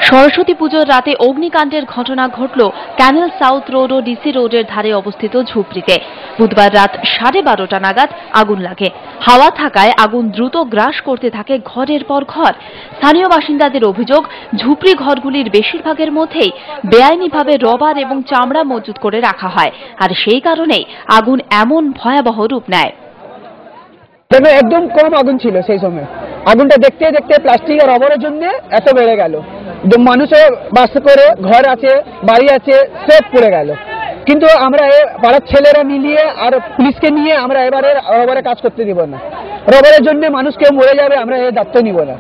সরস্বতী পুজোর রাতে অগ্নিকাণ্ডের ঘটনা ঘটল ক্যানেল সাউথ রোড ও ডিসি রোডের ধারে অবস্থিত ঝুপড়িতে। বুধবার রাত 12:30 নাগাদ আগুন লাগে। হাওয়া থাকায় আগুন দ্রুত গ্রাস করতে থাকে ঘরের পর ঘর। স্থানীয় বাসিন্দাদের অভিযোগ, ঝুপড়ি ঘরগুলির বেশিরভাগের মধ্যেই বেআইনিভাবে রবার এবং চামড়া মজুত করে রাখা হয়, আর সেই কারণেই আগুন এমন ভয়াবহ রূপ নেয়। একদম কম আগুন ছিল সেই সময়। আগুনটা দেখতে দেখতে প্লাস্টিক আর রবারের জন্য এত বেড়ে গেল। মানুষও বাস করে, ঘর আছে, বাড়ি আছে, সব পড়ে গেল। কিন্তু আমরা পাড়ার ছেলেরা মিলিয়ে আর পুলিশকে নিয়ে আমরা এবারে রবারে কাজ করতে দিব না। রবারের জন্য মানুষ কেউ মরে যাবে, আমরা এর দায়িত্ব নিব না।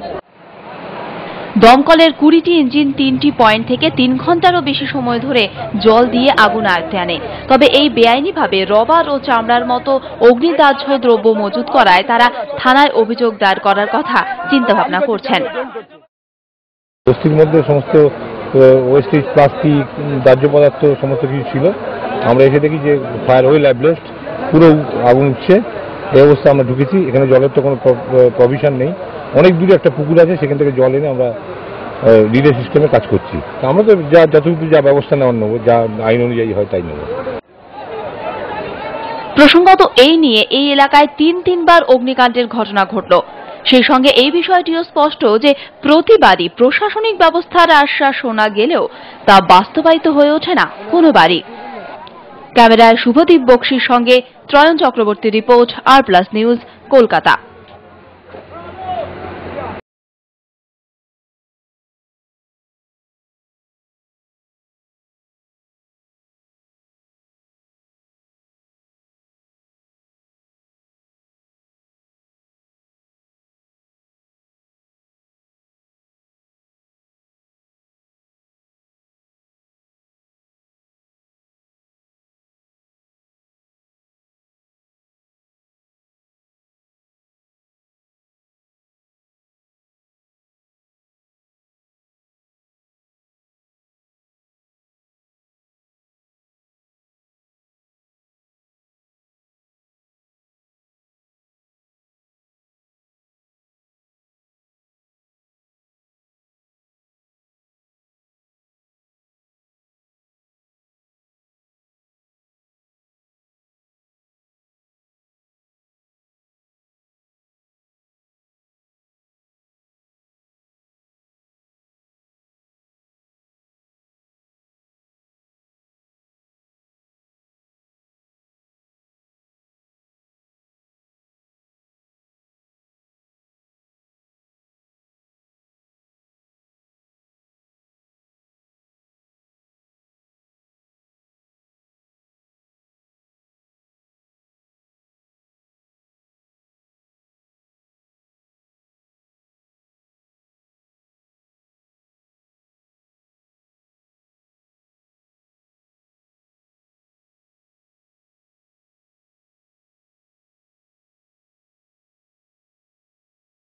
দমকলের 20টি ইঞ্জিন 3টি পয়েন্ট থেকে 3 ঘন্টারও বেশি সময় ধরে জল দিয়ে আগুন আয়ত্তে আনে। তবে এই বেআইনিভাবে রবার ও চামড়ার মতো অগ্নিদাহ্য দ্রব্য মজুত করায় তারা থানায় অভিযোগ দায়ের করার কথা চিন্তাভাবনা করছেন। বস্তির মধ্যে সমস্ত ওয়েস্টেজ, প্লাস্টিক, দাহ্য পদার্থ সমস্ত কিছু ছিল। আমরা এসে দেখি যে ফায়ার ওয়েল অ্যাবলেস্ট, পুরো আগুন উঠছে। এই অবস্থা আমরা ঢুকেছি। এখানে জলের তো কোনো প্রভিশন নেই। অনেক দূরে একটা পুকুর আছে, সেখান থেকে জল এনে আমরা রিলে সিস্টেমে কাজ করছি। আমরা তো যতটুকু যা ব্যবস্থা নেওয়ার নেবো, যা আইন অনুযায়ী হয় তাই নেব। প্রসঙ্গত, এই নিয়ে এই এলাকায় 3বার অগ্নিকাণ্ডের ঘটনা ঘটল। সেই সঙ্গে এই বিষয়টিও স্পষ্ট যে প্রতিবারই প্রশাসনিক ব্যবস্থার আশ্বাস শোনা গেলেও তা বাস্তবায়িত হয়ে ওঠে না কোনোবারই। ক্যামেরায় শুভদীপ বক্সির সঙ্গে ত্রয়ন চক্রবর্তী রিপোর্ট, আর প্লাস নিউজ, কলকাতা।